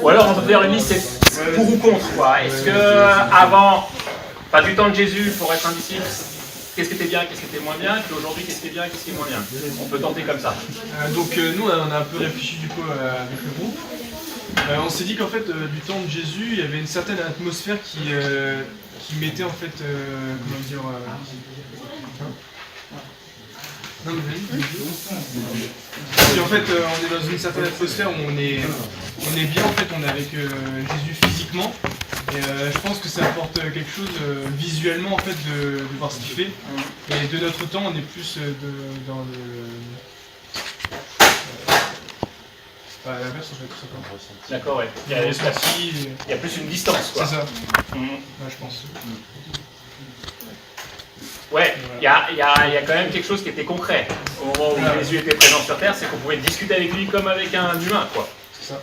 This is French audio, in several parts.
Ou alors on peut faire une liste, c'est pour ou contre, quoi. Est-ce que avant, du temps de Jésus, pour être un disciple, qu'est-ce qui était bien, qu'est-ce qui était moins bien, puis aujourd'hui, qu'est-ce qui est bien, qu'est-ce qui est moins bien? On peut tenter comme ça. Donc nous, on a un peu réfléchi du coup avec le groupe. On s'est dit qu'en fait, du temps de Jésus, il y avait une certaine atmosphère qui mettait en fait, comment dire... Non, mais vas-y. En fait, on est dans une certaine atmosphère où on est bien, en fait, on est avec Jésus physiquement. Et je pense que ça apporte quelque chose visuellement, en fait, de voir ce qu'il fait. Et de notre temps, on est plus dans le... l'inverse, en fait, tout simplement. D'accord, ouais. Il y a plus une distance, quoi. C'est ça. Ouais, je pense. Ouais, il y a quand même quelque chose qui était concret. Au moment où Jésus était présent sur Terre, c'est qu'on pouvait discuter avec lui comme avec un humain, quoi. C'est ça.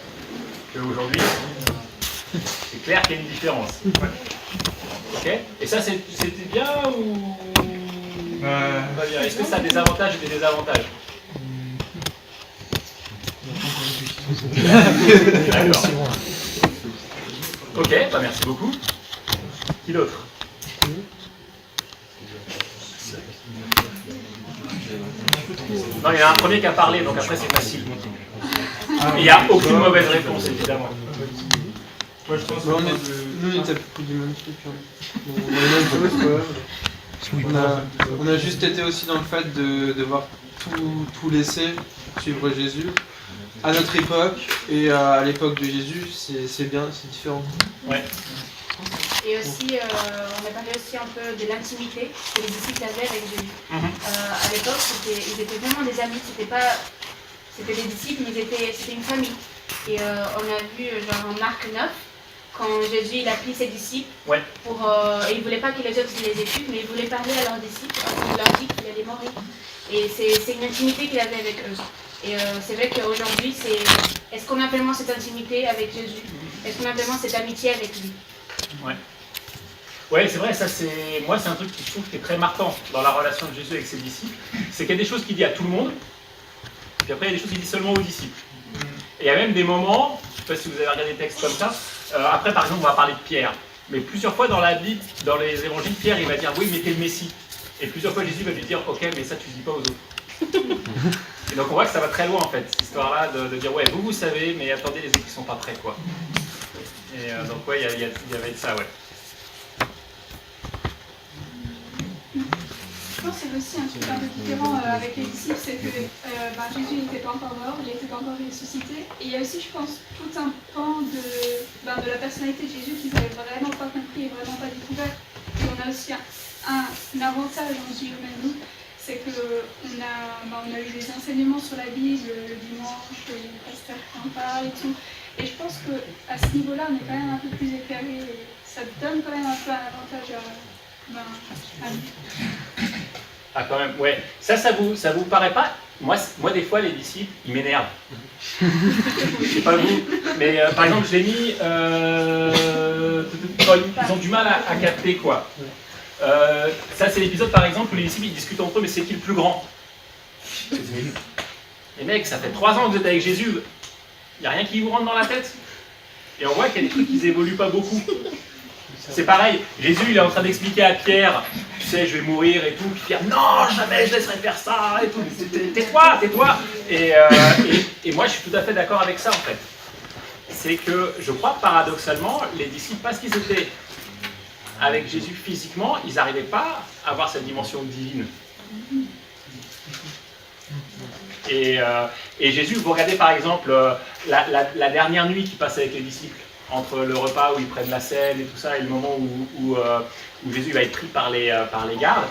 Aujourd'hui, c'est clair qu'il y a une différence. Ouais. Ok. Et ça, c'était bien ou pas bien? Est-ce que ça a des avantages et des désavantages? D'accord. Ok, merci beaucoup. Qui d'autre? Non, il y en a un premier qui a parlé, donc après c'est facile. Il n'y a aucune mauvaise réponse, évidemment. Moi, je pense nous, on était plus du même truc. On a juste été aussi dans le fait de voir tout laisser, suivre Jésus. À notre époque et à l'époque de Jésus, c'est bien, c'est différent. Ouais. Et aussi, on a parlé aussi un peu de l'intimité que les disciples avaient avec Jésus. À l'époque, ils étaient vraiment des amis, c'était des disciples, mais c'était une famille. Et on a vu genre en Marc 9, quand Jésus il a pris ses disciples, et il ne voulait pas que les autres les écoutent, mais il voulait parler à leurs disciples, il leur dit qu'il allait mourir. Et c'est une intimité qu'il avait avec eux. Et c'est vrai qu'aujourd'hui, est-ce qu'on a vraiment cette intimité avec Jésus? Est-ce qu'on a vraiment cette amitié avec lui? Ouais, c'est vrai, ça moi c'est un truc que je trouve qui est très marquant dans la relation de Jésus avec ses disciples, c'est qu'il y a des choses qu'il dit à tout le monde, puis après il y a des choses qu'il dit seulement aux disciples. Et il y a même des moments, je ne sais pas si vous avez regardé des textes comme ça, après par exemple on va parler de Pierre, mais plusieurs fois dans la Bible, dans les évangiles, Pierre il va dire oui mais t'es le Messie, et plusieurs fois Jésus va lui dire ok mais ça tu ne dis pas aux autres. Et donc on voit que ça va très loin en fait, cette histoire-là de dire ouais vous savez mais attendez les autres qui ne sont pas prêts quoi. Et donc ouais il y avait de ça ouais. Je pense que c'est aussi un truc un peu différent avec les disciples, c'est que Jésus n'était pas encore mort, il n'était pas encore ressuscité. Et il y a aussi, je pense, tout un pan de la personnalité de Jésus qu'ils n'avaient vraiment pas compris et vraiment pas découvert. Et on a aussi un avantage en Jésus même nous, c'est qu'on a eu des enseignements sur la Bible le dimanche, les pasteurs qui en parlent et tout. Et je pense qu'à ce niveau-là, on est quand même un peu plus éclairé et ça donne quand même un peu un avantage à nous. Ah quand même, ouais. Ça vous paraît pas? Moi des fois les disciples, ils m'énervent. Je sais pas vous, mais par exemple je l'ai mis, ils ont du mal à capter quoi. Ça c'est l'épisode par exemple où les disciples ils discutent entre eux, mais c'est qui le plus grand? Les mecs, ça fait 3 ans que vous êtes avec Jésus, il n'y a rien qui vous rentre dans la tête? Et on voit qu'il y a des trucs qui évoluent pas beaucoup. C'est pareil, Jésus il est en train d'expliquer à Pierre, tu sais je vais mourir et tout, puis Pierre, non jamais je laisserai faire ça et tout, tais-toi. Et moi je suis tout à fait d'accord avec ça en fait. C'est que je crois que paradoxalement, les disciples, parce qu'ils étaient avec Jésus physiquement, ils n'arrivaient pas à avoir cette dimension divine. Et Jésus, vous regardez par exemple la dernière nuit qu'il passe avec les disciples, entre le repas où ils prennent la scène et tout ça, et le moment où Jésus va être pris par les gardes.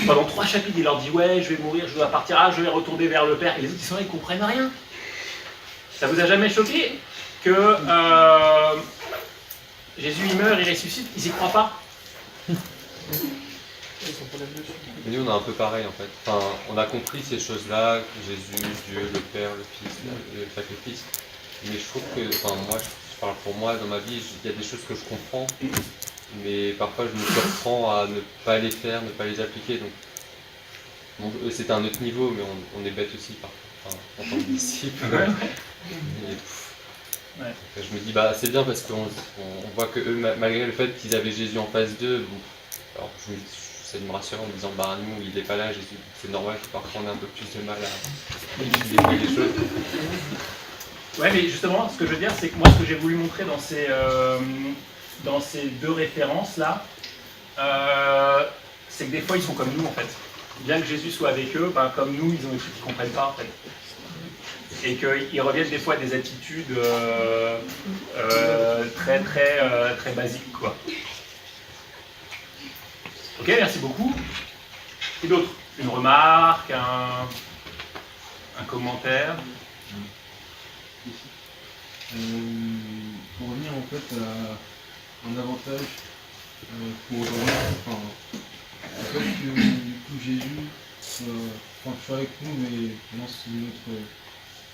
Pendant 3 chapitres, il leur dit « Ouais, je vais mourir, je dois partir, je vais retourner vers le Père. » Et les autres, ils sont là, ils ne comprennent rien. Ça vous a jamais choqué que Jésus, il meurt, il ressuscite, ils n'y croient pas? Mais nous, on a un peu pareil en fait. Enfin, on a compris ces choses-là, Jésus, Dieu, le Père, le Fils, le sacrifice. Mais je trouve que, moi, je parle pour moi, dans ma vie, il y a des choses que je comprends, mais parfois je me surprends à ne pas les faire, ne pas les appliquer. Donc, c'est un autre niveau, mais on est bête aussi parfois. en tant que disciple. Ouais. Et, Ouais. je me dis, bah c'est bien parce qu'on voit que eux, malgré le fait qu'ils avaient Jésus en face d'eux, bon, alors j'essaie de me rassurer en me disant, bah nous, il n'est pas là, Jésus, c'est normal que parfois on a un peu plus de mal à utiliser les choses. Ouais, mais justement, ce que je veux dire, c'est que moi, ce que j'ai voulu montrer dans ces deux références-là, c'est que des fois, ils sont comme nous, en fait. Bien que Jésus soit avec eux, ben, comme nous, ils ont des trucs qu'ils ne comprennent pas, en fait. Et qu'ils reviennent des fois à des attitudes très basiques, quoi. Ok, merci beaucoup. Et d'autres? Une remarque, un commentaire? Pour revenir en fait à un avantage pour aujourd'hui, enfin, le fait que du coup Jésus soit avec nous mais vraiment sous une autre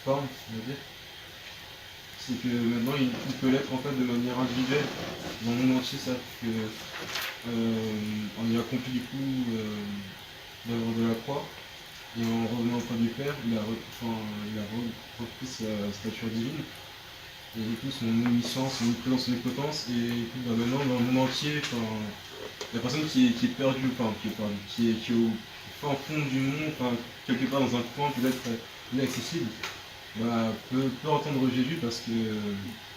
forme, on va dire, c'est que maintenant il peut l'être en fait de manière individuelle dans le monde entier, ça que on y accomplit du coup l'œuvre de la croix. Et en revenant auprès du Père, il a repris sa stature divine. Et du coup, son omniscience, son omniprésence, son omnipotence. Et du coup, maintenant, dans le monde entier, la personne qui est perdue, qui est au fin fond du monde, quelque part dans un coin peut-être inaccessible, peut entendre Jésus parce que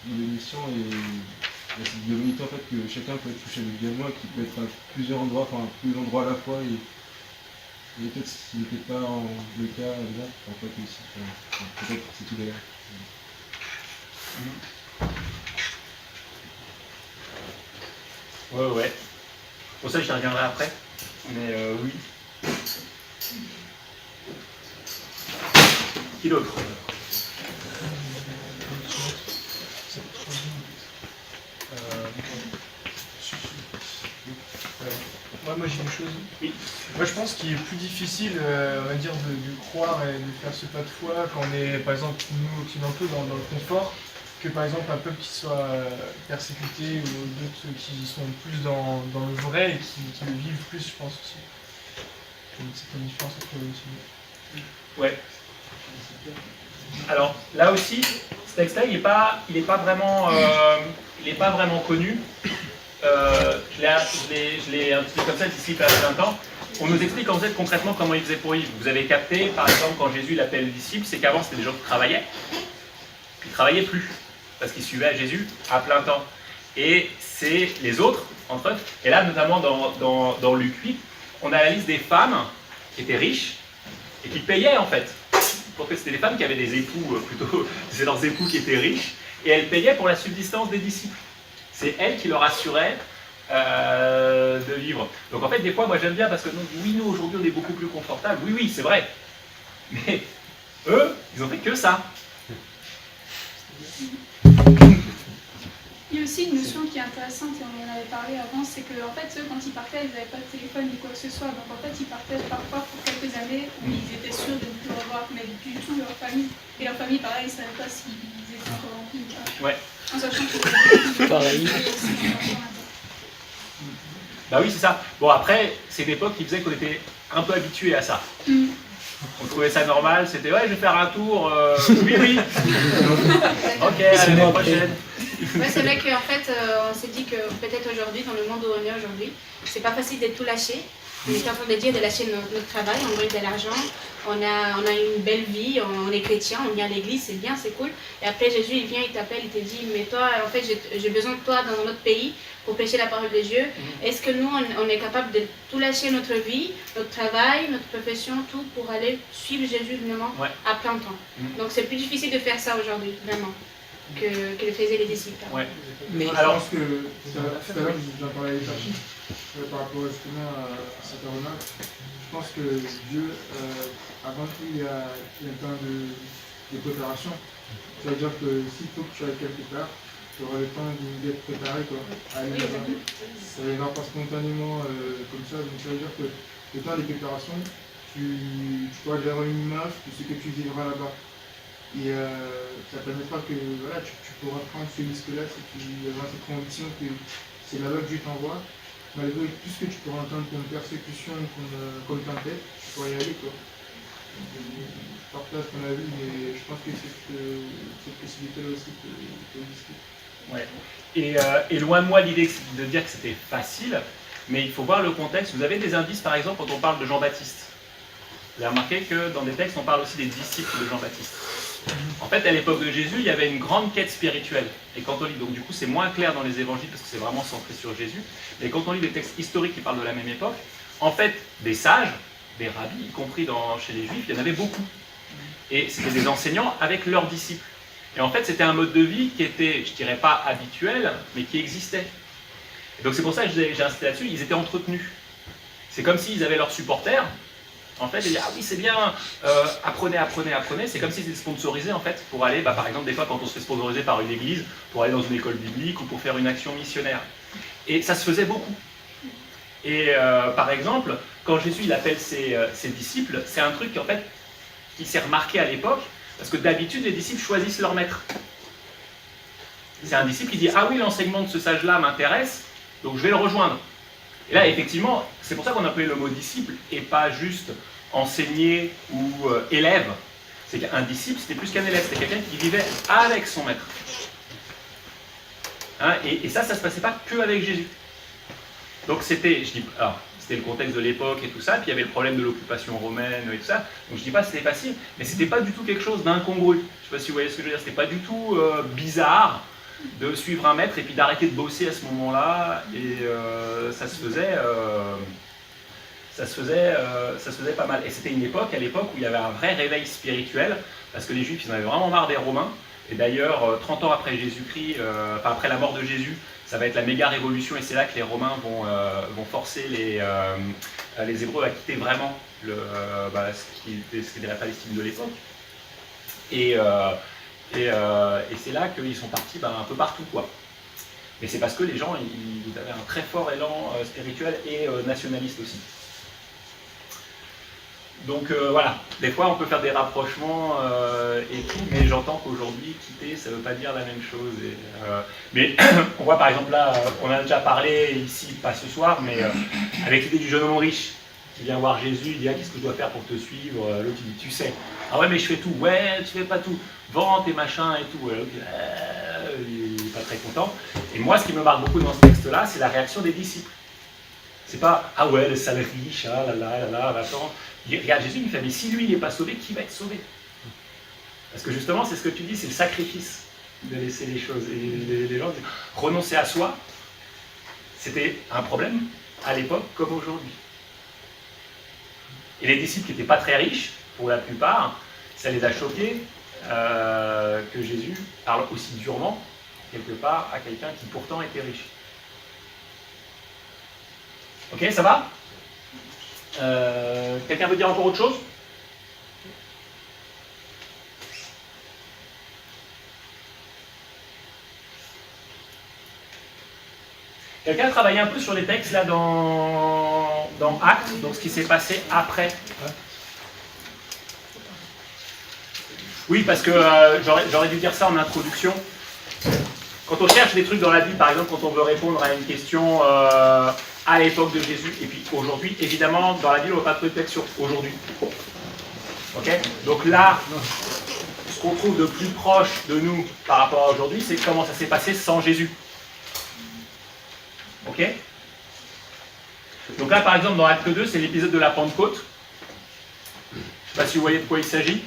l'émission est cette divinité en fait, que chacun peut être touché également et qui peut être à plusieurs endroits, à la fois. Et peut-être ce n'était pas le cas là, en fait aussi. Peut-être c'est tout d'ailleurs. Ouais. Pour ça, j'y reviendrai après. Mais oui. Qui d'autre? Moi j'ai une chose. Oui. Moi je pense qu'il est plus difficile, on va dire, de croire et de faire ce pas de foi quand on est, par exemple, nous occidentaux dans le confort, que par exemple un peuple qui soit persécuté ou d'autres qui sont plus dans le vrai et qui le vivent plus, je pense aussi. C'est une différence entre eux aussi. Ouais. Alors là aussi, ce texte-là, il est pas vraiment connu. Je l'ai un petit peu comme ça dissipé à plein temps. On nous explique en fait concrètement comment il faisait pour vivre. Vous avez capté, par exemple, quand Jésus l'appelle les disciples, c'est qu'avant c'était des gens qui travaillaient. Ils ne travaillaient plus, parce qu'ils suivaient Jésus à plein temps. Et c'est les autres, entre eux. Et là, notamment dans Luc 8, on a la liste des femmes qui étaient riches et qui payaient en fait. Pour que c'était des femmes qui avaient des époux, plutôt, c'est leurs époux qui étaient riches, et elles payaient pour la subsistance des disciples. C'est elles qui leur assuraient de vivre. Donc en fait, des fois, moi j'aime bien parce que oui, nous aujourd'hui on est beaucoup plus confortable. Oui, c'est vrai. Mais eux, ils ont fait que ça. Il y a aussi une notion qui est intéressante, et on en avait parlé avant, c'est que en fait, eux, quand ils partaient, ils n'avaient pas de téléphone ni quoi que ce soit. Donc en fait, ils partaient parfois pour quelques années où ils étaient sûrs de ne plus revoir, mais du tout leur famille. Et leur famille, pareil, ils ne savaient pas s'ils étaient encore en vie ou pas. Ouais. En sachant que Pareil. Bah oui, c'est ça. Bon, après, c'est une époque qui faisait qu'on était un peu habitués à ça. On trouvait ça normal, c'était ouais, je vais faire un tour. Oui. Ok, à l'année prochaine. Ouais, c'est vrai qu'en fait, on s'est dit que peut-être aujourd'hui, dans le monde où on est aujourd'hui, c'est pas facile de tout lâcher. On est en train de dire de lâcher notre travail, on gagne de l'argent, on a une belle vie, on est chrétien, on vient à l'église, c'est bien, c'est cool. Et après Jésus, il vient, il t'appelle, il te dit, mais toi, en fait, j'ai besoin de toi dans notre pays pour prêcher la parole de Dieu. Est-ce que nous, on est capable de tout lâcher notre vie, notre travail, notre profession, tout, pour aller suivre Jésus vraiment à plein temps? Donc c'est plus difficile de faire ça aujourd'hui, vraiment, que le faisaient les disciples. Ouais. Mais Alors, je pense que tout à l'heure, j'ai parlé avec Rachid par rapport justement à cette remarque. Je pense que Dieu, avant tout, il y a un temps de préparation. C'est-à-dire que s'il faut que tu ailles quelque part, tu auras le temps d'être préparé, quoi. Aller là-bas. Ça ne viendra pas spontanément comme ça. Donc ça veut dire que le temps de préparation, tu dois avoir une image de ce que tu vivras là-bas. Et ça ne permettra que voilà, tu pourras prendre ce risque-là si tu as cette conviction que c'est là-bas que Dieu t'envoie. Malgré tout ce que tu pourras entendre comme persécution, comme tempête, tu pourras y aller, quoi. Je partage ton avis, mais je pense que cette possibilité-là aussi peut exister. Ouais. Et loin de moi l'idée de dire que c'était facile, mais il faut voir le contexte. Vous avez des indices, par exemple, quand on parle de Jean-Baptiste. Vous avez remarqué que dans des textes, on parle aussi des disciples de Jean-Baptiste. En fait, à l'époque de Jésus, il y avait une grande quête spirituelle. Et quand on lit, donc du coup, c'est moins clair dans les évangiles parce que c'est vraiment centré sur Jésus. Mais quand on lit des textes historiques qui parlent de la même époque, en fait, des sages, des rabbis, y compris chez les Juifs, il y en avait beaucoup. Et c'était des enseignants avec leurs disciples. Et en fait, c'était un mode de vie qui était, je dirais pas habituel, mais qui existait. Et donc c'est pour ça que j'ai insisté là-dessus, ils étaient entretenus. C'est comme s'ils avaient leurs supporters. En fait, ils disaient, ah oui, c'est bien, apprenez. C'est comme s'ils étaient sponsorisés, en fait, pour aller, par exemple, des fois, quand on se fait sponsoriser par une église, pour aller dans une école biblique ou pour faire une action missionnaire. Et ça se faisait beaucoup. Et par exemple, quand Jésus il appelle ses disciples, c'est un truc, en fait, qui s'est remarqué à l'époque, parce que d'habitude, les disciples choisissent leur maître. C'est un disciple qui dit, ah oui, l'enseignement de ce sage-là m'intéresse, donc je vais le rejoindre. Et là, effectivement, c'est pour ça qu'on appelait le mot disciple et pas juste enseigner ou élève. C'est qu'un disciple, c'était plus qu'un élève, c'était quelqu'un qui vivait avec son maître. Hein, et ça se passait pas que avec Jésus. Donc c'était le contexte de l'époque et tout ça, puis il y avait le problème de l'occupation romaine et tout ça. Donc je dis pas que c'était facile, mais c'était pas du tout quelque chose d'incongru. Je sais pas si vous voyez ce que je veux dire, c'était pas du tout bizarre de suivre un maître et puis d'arrêter de bosser à ce moment-là, et ça se faisait pas mal. Et c'était une époque, à l'époque, où il y avait un vrai réveil spirituel, parce que les Juifs, ils en avaient vraiment marre des Romains, et d'ailleurs, 30 ans après Jésus-Christ, après la mort de Jésus, ça va être la méga révolution, et c'est là que les Romains vont forcer les Hébreux à quitter vraiment ce qui était la Palestine de l'époque. Et c'est là qu'ils sont partis un peu partout, quoi. Mais c'est parce que les gens ils avaient un très fort élan spirituel et nationaliste aussi. Donc voilà, des fois on peut faire des rapprochements et tout, mais j'entends qu'aujourd'hui quitter ça ne veut pas dire la même chose. Mais on voit par exemple là, on a déjà parlé ici, pas ce soir, mais avec l'idée du jeune homme riche qui vient voir Jésus, il dit ah, qu'est-ce que je dois faire pour te suivre? L'autre il dit tu sais. Ah ouais mais je fais tout. Ouais tu fais pas tout. Vends tes machins et tout. L'autre il n'est pas très content. Et moi ce qui me marque beaucoup dans ce texte-là, c'est la réaction des disciples. C'est pas ah ouais le sale riche, ah là là là là, attends. Regarde Jésus il fait mais si lui il n'est pas sauvé, qui va être sauvé? Parce que justement c'est ce que tu dis, c'est le sacrifice de laisser les choses. Et les gens disent renoncer à soi, c'était un problème à l'époque comme aujourd'hui. Et les disciples qui n'étaient pas très riches, pour la plupart, ça les a choqués que Jésus parle aussi durement, quelque part, à quelqu'un qui pourtant était riche. Ok, ça va? Quelqu'un veut dire encore autre chose? Quelqu'un a travaillé un peu sur les textes là dans Actes, donc ce qui s'est passé après. Oui, parce que j'aurais dû dire ça en introduction. Quand on cherche des trucs dans la Bible, par exemple, quand on veut répondre à une question à l'époque de Jésus, et puis aujourd'hui, évidemment, dans la Bible, on ne va pas trouver de texte sur aujourd'hui. Ok? Donc là, ce qu'on trouve de plus proche de nous par rapport à aujourd'hui, c'est comment ça s'est passé sans Jésus. Ok? Donc là, par exemple, dans Acte 2, c'est l'épisode de la Pentecôte. Je ne sais pas si vous voyez de quoi il s'agit.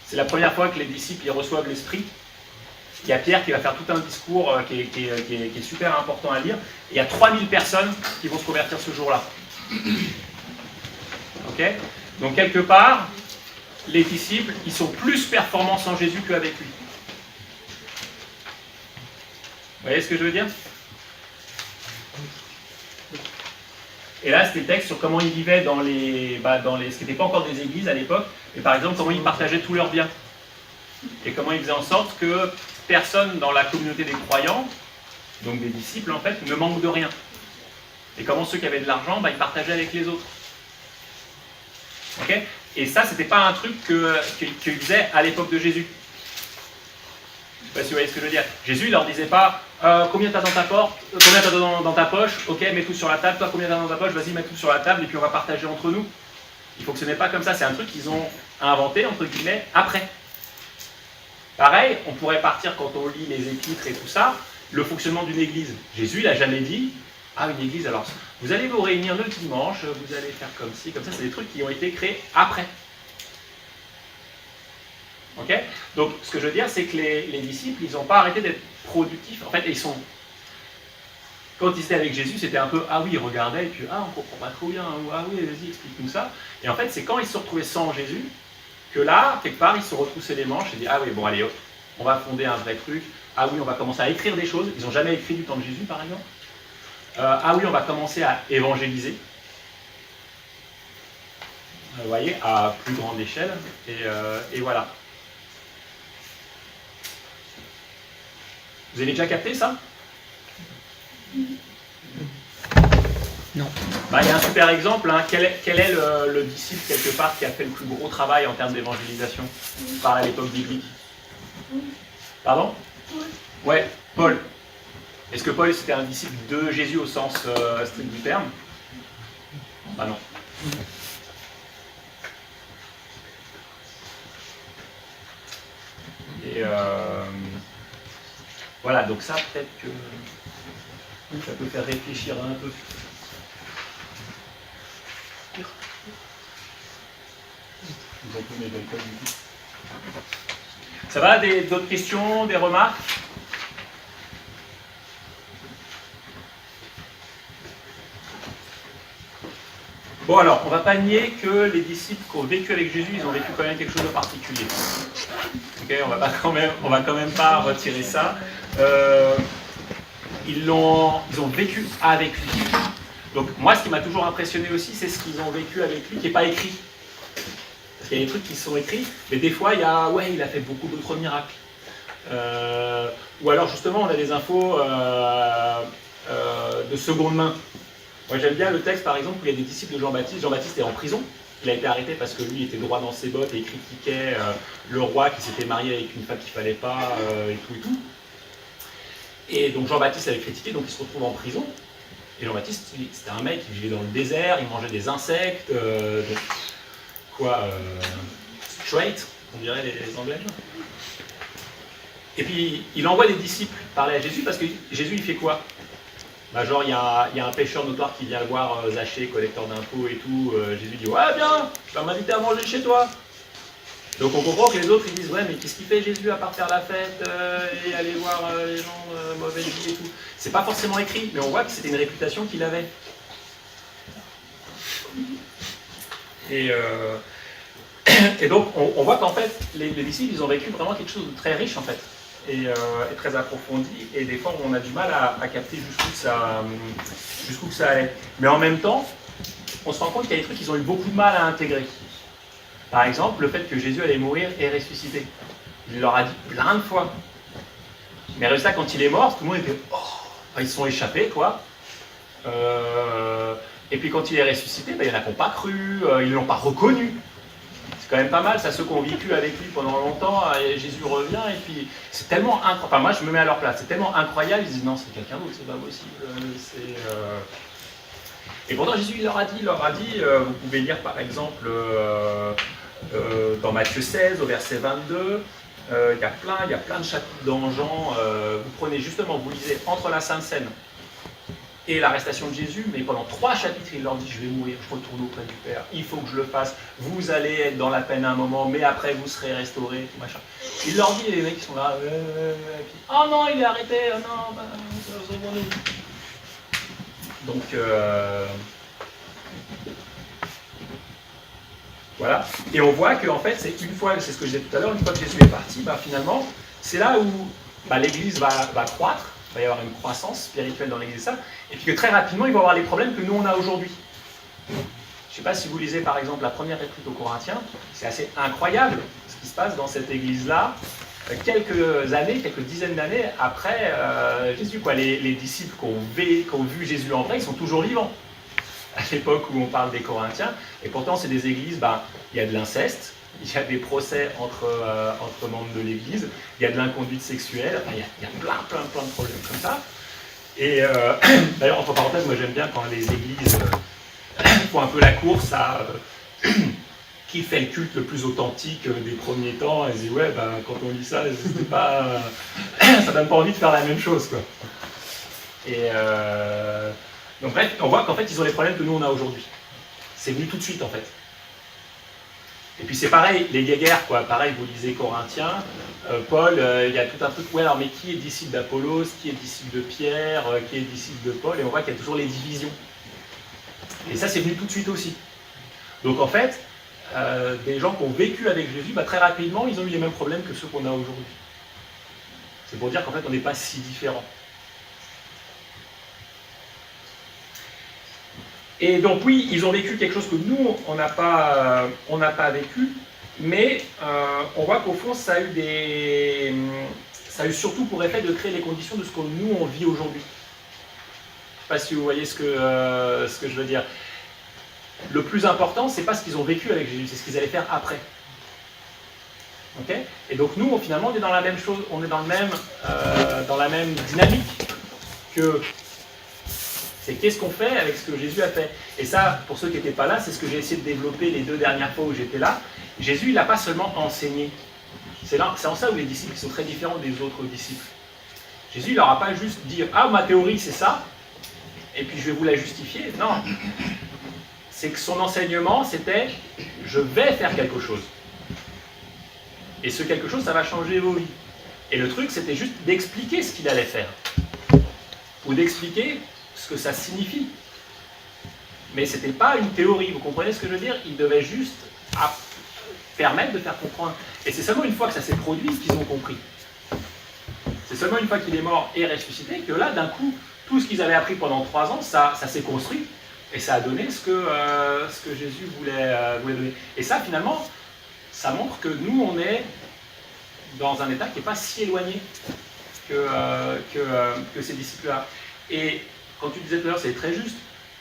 C'est la première fois que les disciples ils reçoivent l'Esprit. Il y a Pierre qui va faire tout un discours qui est super important à lire. Et il y a 3000 personnes qui vont se convertir ce jour-là. Ok? Donc quelque part, les disciples, ils sont plus performants sans Jésus qu'avec lui. Vous voyez ce que je veux dire? Et là, c'était le texte sur comment ils vivaient dans ce qui n'était pas encore des églises à l'époque, mais par exemple, comment ils partageaient tous leurs biens. Et comment ils faisaient en sorte que personne dans la communauté des croyants, donc des disciples en fait, ne manque de rien. Et comment ceux qui avaient de l'argent, ils partageaient avec les autres. Ok? Et ça, c'était pas un truc qu'ils faisaient à l'époque de Jésus. Je ne sais pas si vous voyez ce que je veux dire. Jésus, il leur disait pas combien t'as dans ta combien t'as dans ta poche, ok, mets tout sur la table, toi combien t'as dans ta poche, vas-y, mets tout sur la table et puis on va partager entre nous. Il ne fonctionnait pas comme ça, c'est un truc qu'ils ont inventé, entre guillemets, après. Pareil, on pourrait partir quand on lit les épîtres et tout ça, le fonctionnement d'une église. Jésus, il n'a jamais dit, ah, une église, alors, vous allez vous réunir le dimanche, vous allez faire comme ci, comme ça, c'est des trucs qui ont été créés après. Ok? Donc, ce que je veux dire, c'est que les disciples, ils n'ont pas arrêté d'être productifs. En fait, ils sont... Quand ils étaient avec Jésus, c'était un peu, ah oui, ils regardaient, et puis, ah, on comprend pas trop bien, ou ah oui, vas-y, explique-nous ça. Et en fait, c'est quand ils se retrouvaient sans Jésus, que là, quelque part, ils se retroussaient les manches et disent, ah oui, bon, allez, hop, on va fonder un vrai truc. Ah oui, on va commencer à écrire des choses. Ils n'ont jamais écrit du temps de Jésus, par exemple. Ah oui, on va commencer à évangéliser. Vous voyez, à plus grande échelle. Et voilà. Vous avez déjà capté ça? Non. Bah, il y a un super exemple. Hein. Quel est le disciple, quelque part, qui a fait le plus gros travail en termes d'évangélisation par à l'époque biblique? Pardon? Ouais, Paul. Est-ce que Paul, c'était un disciple de Jésus au sens strict du terme? Bah non. Et voilà, donc ça, peut-être que ça peut faire réfléchir un peu. Ça va, d'autres questions, des remarques? Bon alors, on ne va pas nier que les disciples qui ont vécu avec Jésus, ils ont vécu quand même quelque chose de particulier. Ok, on va quand même pas retirer ça. Ils ont vécu avec lui. Donc moi, ce qui m'a toujours impressionné aussi, c'est ce qu'ils ont vécu avec lui qui n'est pas écrit. Parce qu'il y a des trucs qui sont écrits, mais des fois, il a fait beaucoup d'autres miracles. Ou alors justement, on a des infos de seconde main. Moi j'aime bien le texte par exemple où il y a des disciples de Jean-Baptiste. Jean-Baptiste est en prison, il a été arrêté parce que lui était droit dans ses bottes et il critiquait le roi qui s'était marié avec une femme qu'il ne fallait pas et tout et tout. Et donc Jean-Baptiste avait critiqué, donc il se retrouve en prison. Et Jean-Baptiste, c'était un mec qui vivait dans le désert, il mangeait des insectes, straight, on dirait les Anglais. Et puis il envoie des disciples parler à Jésus parce que Jésus il fait quoi? Bah genre il y a un pêcheur notoire qui vient voir Zachée, collecteur d'impôts et tout. Jésus dit ouais bien, tu vas m'inviter à manger chez toi. Donc on comprend que les autres ils disent ouais mais qu'est-ce qu'il fait Jésus à part faire la fête et aller voir les gens mauvaise vie et tout. C'est pas forcément écrit, mais on voit que c'était une réputation qu'il avait. Et donc on voit qu'en fait les disciples ils ont vécu vraiment quelque chose de très riche en fait. Et très approfondi, et des fois on a du mal à capter jusqu'où que ça allait. Mais en même temps, on se rend compte qu'il y a des trucs qu'ils ont eu beaucoup de mal à intégrer. Par exemple, le fait que Jésus allait mourir et ressusciter. Il leur a dit plein de fois. Mais résultat, quand il est mort, tout le monde était « Oh !» Ils se sont échappés, quoi. Et puis quand il est ressuscité, il y en a qui n'ont pas cru, ils ne l'ont pas reconnu. C'est quand même pas mal, ça, ceux qui ont vécu avec lui pendant longtemps, et Jésus revient, et puis c'est tellement incroyable, enfin moi je me mets à leur place, c'est tellement incroyable, ils disent non c'est quelqu'un d'autre, c'est pas possible, Et pourtant Jésus il leur a dit, vous pouvez lire par exemple dans Matthieu 16 au verset 22, il y a plein de chapitres dans Jean, vous prenez justement, vous lisez entre la Sainte Seine et l'arrestation de Jésus, mais pendant 3 chapitres, il leur dit, je vais mourir, je retourne auprès du Père, il faut que je le fasse, vous allez être dans la peine à un moment, mais après vous serez restaurés, tout machin. Il leur dit, et les mecs qui sont là, et puis, oh non, il est arrêté, oh non, c'est bon. Donc, voilà. Et on voit qu'en fait, c'est une fois, c'est ce que je disais tout à l'heure, une fois que Jésus est parti, finalement, c'est là où l'Église va croître. Il va y avoir une croissance spirituelle dans l'Église, et puis que très rapidement, il va y avoir les problèmes que nous, on a aujourd'hui. Je ne sais pas si vous lisez, par exemple, la première épître aux Corinthiens, c'est assez incroyable ce qui se passe dans cette Église-là, quelques dizaines d'années après Jésus. Les disciples qui ont vu Jésus en vrai, ils sont toujours vivants. À l'époque où on parle des Corinthiens, et pourtant, c'est des églises, il y a de l'inceste, il y a des procès entre membres de l'Église, il y a de l'inconduite sexuelle, il y a plein de problèmes comme ça. Et d'ailleurs, entre parenthèses, moi j'aime bien quand les églises font un peu la course qui fait le culte le plus authentique des premiers temps. Et dit ouais, ben, quand on lit ça, c'était pas, ça donne pas envie de faire la même chose, quoi. Et donc bref, on voit qu'en fait ils ont les problèmes que nous on a aujourd'hui. C'est venu tout de suite en fait. Et puis c'est pareil, les guéguerres, quoi. Pareil, vous lisez Corinthiens, Paul, il y a tout un truc, ouais, alors mais qui est disciple d'Apollos, qui est disciple de Pierre, qui est disciple de Paul, et on voit qu'il y a toujours les divisions. Et ça, c'est venu tout de suite aussi. Donc en fait, des gens qui ont vécu avec Jésus, bah, très rapidement, ils ont eu les mêmes problèmes que ceux qu'on a aujourd'hui. C'est pour dire qu'en fait, on n'est pas si différents. Et donc oui, ils ont vécu quelque chose que nous, on n'a pas vécu, mais on voit qu'au fond, ça a eu surtout pour effet de créer les conditions de ce que nous, on vit aujourd'hui. Je ne sais pas si vous voyez ce que je veux dire. Le plus important, c'est pas ce qu'ils ont vécu avec Jésus, c'est ce qu'ils allaient faire après. Okay, et donc nous, finalement, on est dans la même chose, on est dans la même dynamique que... C'est qu'est-ce qu'on fait avec ce que Jésus a fait. Et ça, pour ceux qui n'étaient pas là, c'est ce que j'ai essayé de développer les 2 dernières fois où j'étais là. Jésus, il n'a pas seulement enseigné. C'est en ça où les disciples sont très différents des autres disciples. Jésus, il leur a pas juste dit « Ah, ma théorie, c'est ça, et puis je vais vous la justifier. » Non. C'est que son enseignement, c'était « Je vais faire quelque chose. » Et ce quelque chose, ça va changer vos vies. Et le truc, c'était juste d'expliquer ce qu'il allait faire. Ou d'expliquer ce que ça signifie. Mais ce n'était pas une théorie, vous comprenez ce que je veux dire? Il devait juste permettre de faire comprendre. Et c'est seulement une fois que ça s'est produit qu'ils ont compris. C'est seulement une fois qu'il est mort et ressuscité que là, d'un coup, tout ce qu'ils avaient appris pendant 3 ans, ça s'est construit. Et ça a donné ce que Jésus voulait donner. Et ça, finalement, ça montre que nous, on est dans un état qui n'est pas si éloigné que ces disciples-là. Et quand tu disais tout à l'heure, c'est très juste.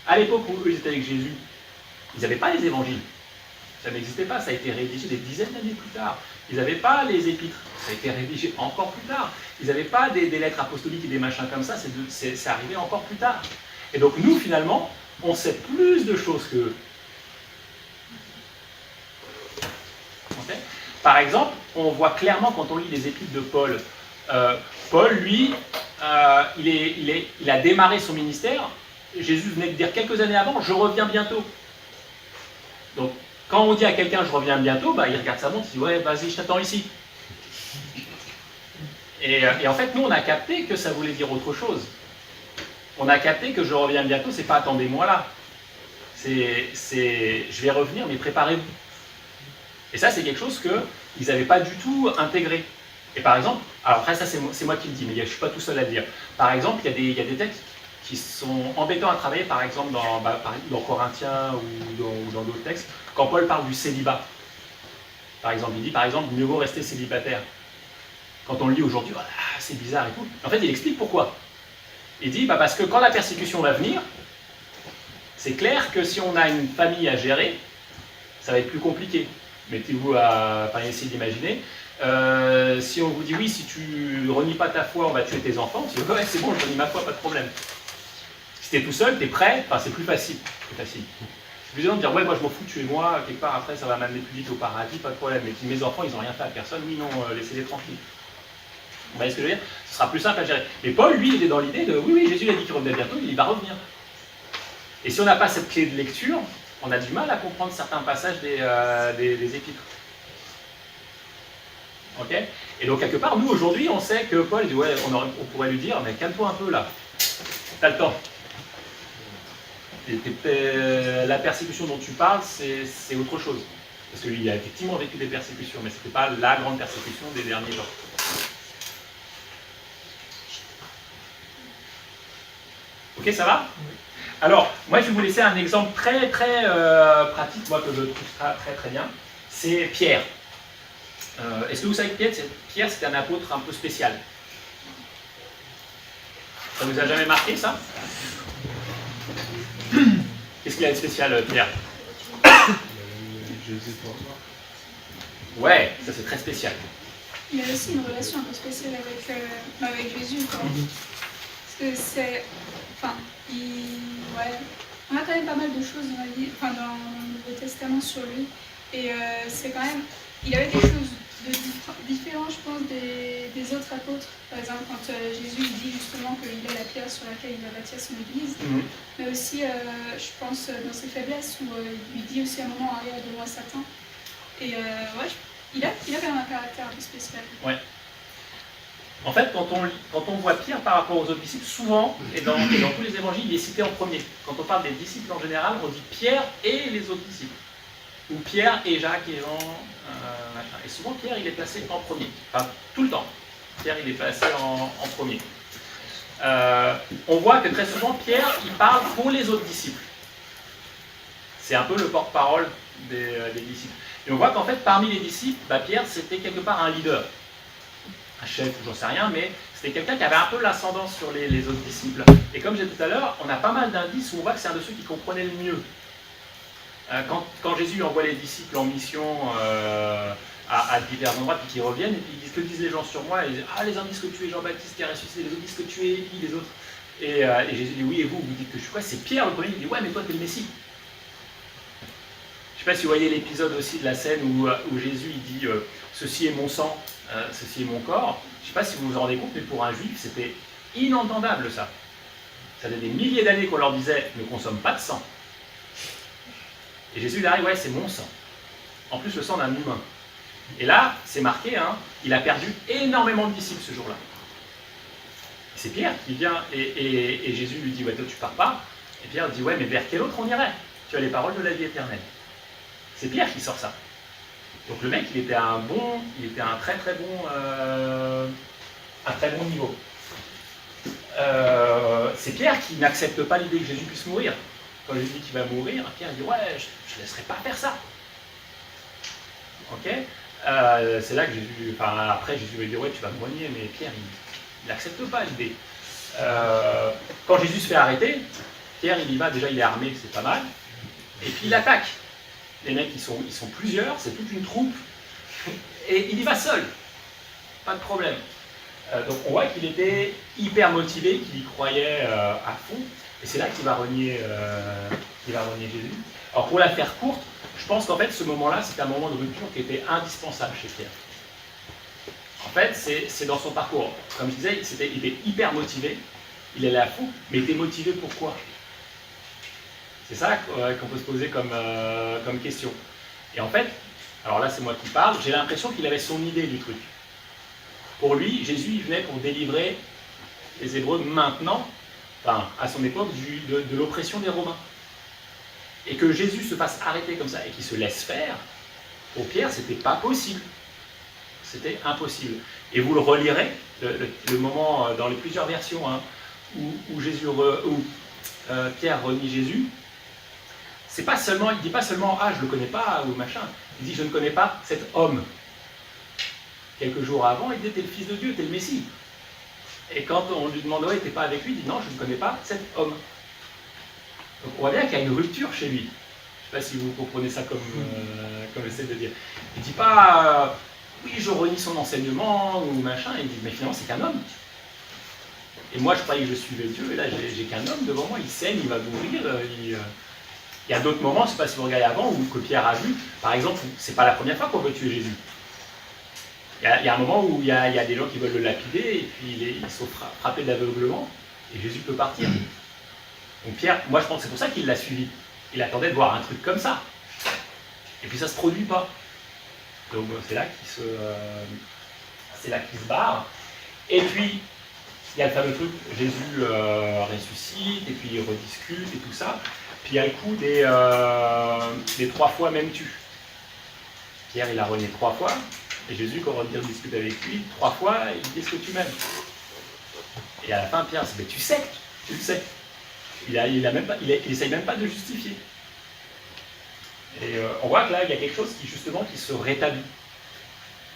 À l'époque où eux étaient avec Jésus, ils n'avaient pas les évangiles. Ça n'existait pas, ça a été rédigé des dizaines d'années plus tard. Ils n'avaient pas les épîtres, ça a été rédigé encore plus tard. Ils n'avaient pas des lettres apostoliques et des machins comme ça, c'est arrivé encore plus tard. Et donc nous, finalement, on sait plus de choses qu'eux. Okay. Par exemple, on voit clairement quand on lit les épîtres de Paul, Paul, lui, il a démarré son ministère. Jésus venait de dire quelques années avant, je reviens bientôt. Donc, quand on dit à quelqu'un je reviens bientôt, bah, il regarde sa montre, il dit ouais, vas-y, je t'attends ici. Et en fait, nous, on a capté que ça voulait dire autre chose. On a capté que je reviens bientôt, c'est pas attendez-moi là. C'est je vais revenir, mais préparez-vous. Et ça, c'est quelque chose qu'ils n'avaient pas du tout intégré. Et par exemple, alors après ça c'est moi qui le dis, mais je ne suis pas tout seul à le dire. Par exemple, il y a des textes qui sont embêtants à travailler, par exemple dans Corinthiens ou dans d'autres textes, quand Paul parle du célibat. Par exemple, il dit par exemple, mieux vaut rester célibataire. Quand on le lit aujourd'hui, voilà, c'est bizarre et tout. En fait, il explique pourquoi. Il dit parce que quand la persécution va venir, c'est clair que si on a une famille à gérer, ça va être plus compliqué. Mettez-vous à essayer d'imaginer. Si on vous dit oui, si tu renies pas ta foi, on va tuer tes enfants, tu dis ouais, c'est bon, je renie ma foi, pas de problème. Si tu es tout seul, tu es prêt, c'est plus facile. C'est plus évident de dire ouais, moi je m'en fous, tuez-moi, quelque part après ça va m'amener plus vite au paradis, pas de problème. Mais mes enfants, ils n'ont rien fait à personne, oui, non, laissez-les tranquilles. Vous voyez ce que je veux dire? Ce sera plus simple à gérer. Mais Paul, lui, il est dans l'idée de oui, Jésus a dit qu'il revenait bientôt, il va revenir. Et si on n'a pas cette clé de lecture, on a du mal à comprendre certains passages des épîtres. Okay. Et donc, quelque part, nous, aujourd'hui, on sait que Paul, dit, ouais, on pourrait lui dire, mais calme-toi un peu, là. T'as le temps. La persécution dont tu parles, c'est autre chose. Parce que lui, il a effectivement vécu des persécutions, mais ce n'était pas la grande persécution des derniers jours. Ok, ça va? Alors, moi, je vais vous laisser un exemple très, très pratique, moi, que je trouve très, très bien. C'est Pierre. Est-ce que vous savez que Pierre, c'était un apôtre un peu spécial? Ça vous a jamais marqué, ça? Qu'est-ce qu'il a de spécial, Pierre? Ouais, ça c'est très spécial. Il a aussi une relation un peu spéciale avec Jésus, quoi. Parce que c'est... Enfin, ouais... On a quand même pas mal de choses dans le Nouveau Testament sur lui. Et c'est quand même, il avait des choses différentes, je pense, des autres apôtres. Par exemple, quand Jésus dit justement qu'il est la pierre sur laquelle il va bâtir son église, mais aussi, je pense, dans ses faiblesses, où il lui dit aussi à un moment arrière de moi Satan. Et ouais, il a quand même un caractère un peu spécial. Ouais. En fait, quand on voit Pierre par rapport aux autres disciples, souvent, et dans tous les évangiles, il est cité en premier. Quand on parle des disciples en général, on dit Pierre et les autres disciples. Ou Pierre et Jacques et Jean, machin. Et souvent, Pierre, il est placé en premier. Enfin, tout le temps. Pierre, il est placé en premier. On voit que très souvent, Pierre, il parle pour les autres disciples. C'est un peu le porte-parole des disciples. Et on voit qu'en fait, parmi les disciples, Pierre, c'était quelque part un leader. Un chef, ou j'en sais rien, mais c'était quelqu'un qui avait un peu l'ascendance sur les autres disciples. Et comme j'ai dit tout à l'heure, on a pas mal d'indices où on voit que c'est un de ceux qui comprenait le mieux. Quand Jésus envoie les disciples en mission à divers endroits, puis qu'ils reviennent, et puis ils disent que disent les gens sur moi, et ils disent les uns disent que tu es Jean-Baptiste qui a ressuscité, les autres disent que tu es Élie, les autres. Et Jésus dit oui, et vous dites que je suis quoi? C'est Pierre le premier, il dit ouais, mais toi tu es le Messie. Je ne sais pas si vous voyez l'épisode aussi de la scène où Jésus il dit ceci est mon sang, ceci est mon corps. Je ne sais pas si vous vous en rendez compte, mais pour un juif, c'était inentendable ça. Ça faisait des milliers d'années qu'on leur disait ne consomme pas de sang. Et Jésus il arrive, ouais, c'est mon sang. En plus, le sang d'un humain. Et là, c'est marqué, hein, il a perdu énormément de disciples ce jour-là. C'est Pierre qui vient et Jésus lui dit, ouais, toi tu pars pas. Et Pierre dit, ouais, mais vers quel autre on irait? Tu as les paroles de la vie éternelle. C'est Pierre qui sort ça. Donc le mec, il était à un très très bon niveau. C'est Pierre qui n'accepte pas l'idée que Jésus puisse mourir. Quand Jésus dit qu'il va mourir, Pierre dit ouais, je ne laisserai pas faire ça. Ok. C'est là que Jésus, après Jésus va dire ouais, tu vas me renier, mais Pierre il n'accepte pas l'idée. Quand Jésus se fait arrêter, Pierre il y va, déjà il est armé, c'est pas mal, et puis il attaque. Les mecs ils sont plusieurs, c'est toute une troupe, et il y va seul, pas de problème. Donc on voit qu'il était hyper motivé, qu'il y croyait à fond, et c'est là qu'il va renier Jésus. Alors pour la faire courte, je pense qu'en fait ce moment-là, c'est un moment de rupture qui était indispensable chez Pierre. En fait, c'est dans son parcours. Comme je disais, il était hyper motivé, il allait à fond, mais il était motivé pourquoi? C'est ça qu'on peut se poser comme question. Et en fait, alors là c'est moi qui parle, j'ai l'impression qu'il avait son idée du truc. Pour lui, Jésus il venait pour délivrer les Hébreux maintenant, enfin à son époque, de l'oppression des Romains. Et que Jésus se fasse arrêter comme ça et qu'il se laisse faire, pour Pierre, c'était pas possible. C'était impossible. Et vous le relirez, le moment dans les plusieurs versions hein, où Pierre renie Jésus. C'est pas seulement, il dit pas seulement je le connais pas ou machin. Il dit je ne connais pas cet homme. Quelques jours avant, il dit t'es le Fils de Dieu, t'es le Messie. Et quand on lui demande t'es pas avec lui, il dit non, je ne connais pas cet homme. Donc on voit bien qu'il y a une rupture chez lui. Je ne sais pas si vous comprenez ça comme j'essaie de dire. Il ne dit pas oui, je renie son enseignement ou machin. Il dit mais finalement c'est qu'un homme. Et moi je croyais que je suivais Dieu et là j'ai qu'un homme devant moi, il saigne, il va mourir. Il y a d'autres moments, je ne sais pas si vous regardez avant, où que Pierre a vu, par exemple, c'est pas la première fois qu'on veut tuer Jésus. Il y a un moment où il y a des gens qui veulent le lapider et puis ils sont frappés d'aveuglement et Jésus peut partir. Donc Pierre, moi je pense que c'est pour ça qu'il l'a suivi. Il attendait de voir un truc comme ça. Et puis ça ne se produit pas. Donc c'est là qu'il se barre. Et puis, il y a le fameux truc, Jésus ressuscite, et puis il rediscute et tout ça. Puis il y a le coup des 3 fois même tu. Pierre il a renié 3 fois, et Jésus quand on discute avec lui, 3 fois, il dit est-ce que tu m'aimes? Et à la fin Pierre dit mais tu sais, tu le sais. Il essaye même pas de justifier. Et on voit que là il y a quelque chose qui se rétablit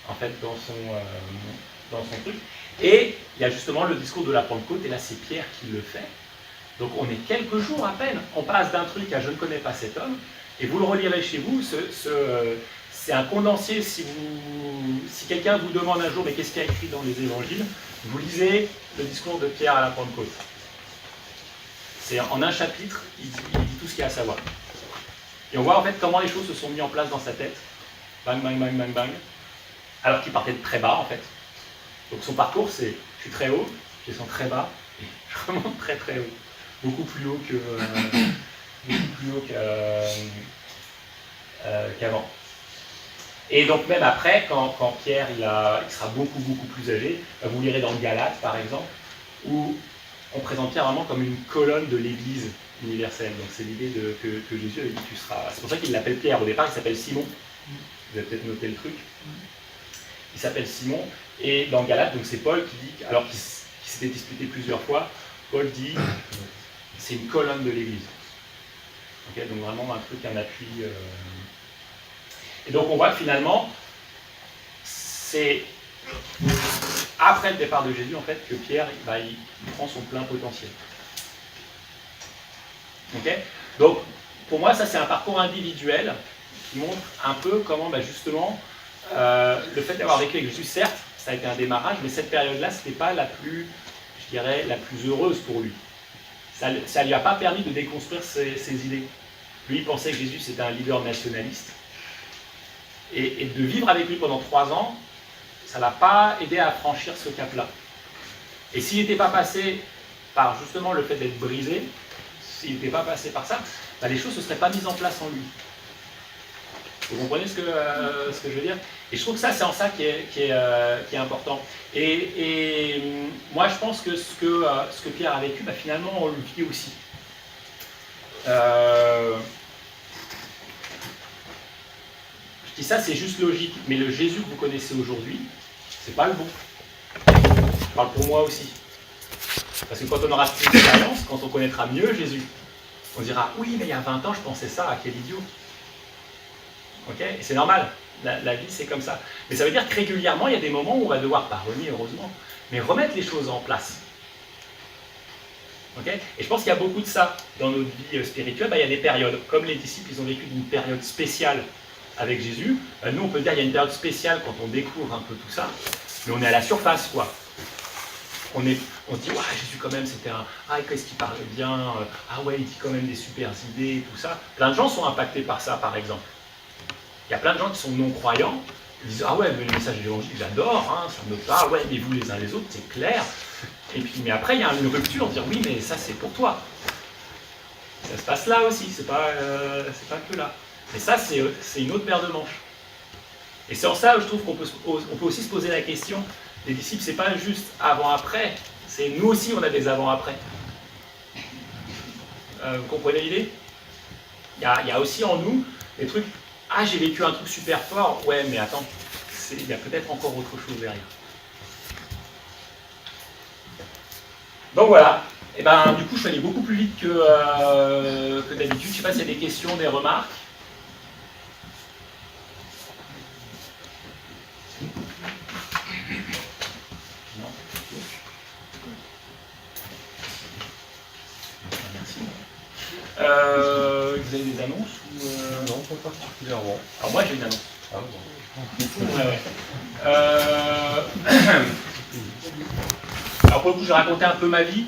en fait dans son truc. Et il y a justement le discours de la Pentecôte, et là c'est Pierre qui le fait. Donc on est quelques jours à peine, on passe d'un truc à je ne connais pas cet homme, et vous le relirez chez vous, c'est un condensé, si quelqu'un vous demande un jour mais qu'est-ce qu'il y a écrit dans les évangiles, vous lisez le discours de Pierre à la Pentecôte. C'est en un chapitre, il dit tout ce qu'il y a à savoir. Et on voit en fait comment les choses se sont mises en place dans sa tête. Bang, bang, bang, bang, bang. Alors qu'il partait de très bas en fait. Donc son parcours c'est, je suis très haut, je descends très bas, et je remonte très très haut. Beaucoup plus haut qu'avant. Et donc même après, quand Pierre il sera beaucoup plus âgé, vous lirez dans le Galates par exemple, où on présente Pierre vraiment comme une colonne de l'Église universelle. Donc c'est l'idée que Jésus avait dit tu seras. C'est pour ça qu'il l'appelle Pierre. Au départ il s'appelle Simon. Vous avez peut-être noté le truc. Il s'appelle Simon. Et dans Galates, donc c'est Paul qui dit, alors qu'il s'était disputé plusieurs fois, Paul dit c'est une colonne de l'Église. Okay, donc vraiment un truc, un appui. Et donc on voit que finalement, c'est après le départ de Jésus en fait que Pierre il prend son plein potentiel. Okay, donc pour moi ça c'est un parcours individuel qui montre un peu comment justement le fait d'avoir vécu avec Jésus, certes ça a été un démarrage, mais cette période-là c'était pas la plus, je dirais, la plus heureuse pour lui. Ça ne lui a pas permis de déconstruire ses idées. Lui il pensait que Jésus c'était un leader nationaliste. Et de vivre avec lui pendant 3 ans, ça ne l'a pas aidé à franchir ce cap-là. Et s'il n'était pas passé par justement le fait d'être brisé, s'il n'était pas passé par ça, les choses ne se seraient pas mises en place en lui. Vous comprenez ce que je veux dire? Et je trouve que ça, c'est en ça qui est important. Et moi, je pense que ce que Pierre a vécu, finalement, on le vit aussi. Je dis ça, c'est juste logique, mais le Jésus que vous connaissez aujourd'hui, c'est pas le bon. Je parle pour moi aussi. Parce que quand on aura plus d'expérience, quand on connaîtra mieux Jésus, on dira, oui, mais il y a 20 ans, je pensais ça, quel idiot. Ok? Et c'est normal, la vie c'est comme ça. Mais ça veut dire que régulièrement, il y a des moments où on va devoir, pas renier heureusement, mais remettre les choses en place. Okay, et je pense qu'il y a beaucoup de ça dans notre vie spirituelle. Il y a des périodes, comme les disciples, ils ont vécu une période spéciale avec Jésus. Nous, on peut dire qu'il y a une période spéciale quand on découvre un peu tout ça, mais on est à la surface, quoi. On se dit, Jésus quand même, c'était un... Ah, qu'est-ce qu'il parlait bien, ah ouais, il dit quand même des super idées, tout ça. Plein de gens sont impactés par ça, par exemple. Il y a plein de gens qui sont non-croyants, ils disent, ah ouais, mais le message évangélique, j'adore, hein, ça me parle, ouais, mais vous les uns les autres, c'est clair. Et puis, mais après, il y a une rupture, dire, oui, mais ça, c'est pour toi. Ça se passe là aussi, c'est pas que là. Mais ça, c'est une autre paire de manches. Et c'est en ça, je trouve qu'on peut aussi se poser la question, les disciples, c'est pas juste avant-après, c'est nous aussi, on a des avant-après. Vous comprenez l'idée? Il y a aussi en nous des trucs, ah, j'ai vécu un truc super fort, ouais, mais attends, il y a peut-être encore autre chose derrière. Donc voilà, et du coup je suis allé beaucoup plus vite que d'habitude. Je ne sais pas s'il y a des questions, des remarques. Non. Merci. Vous avez des annonces ou Non, pas particulièrement. Alors moi j'ai une annonce. Ah bon. Ouais. Alors pour le coup, je vais raconter un peu ma vie.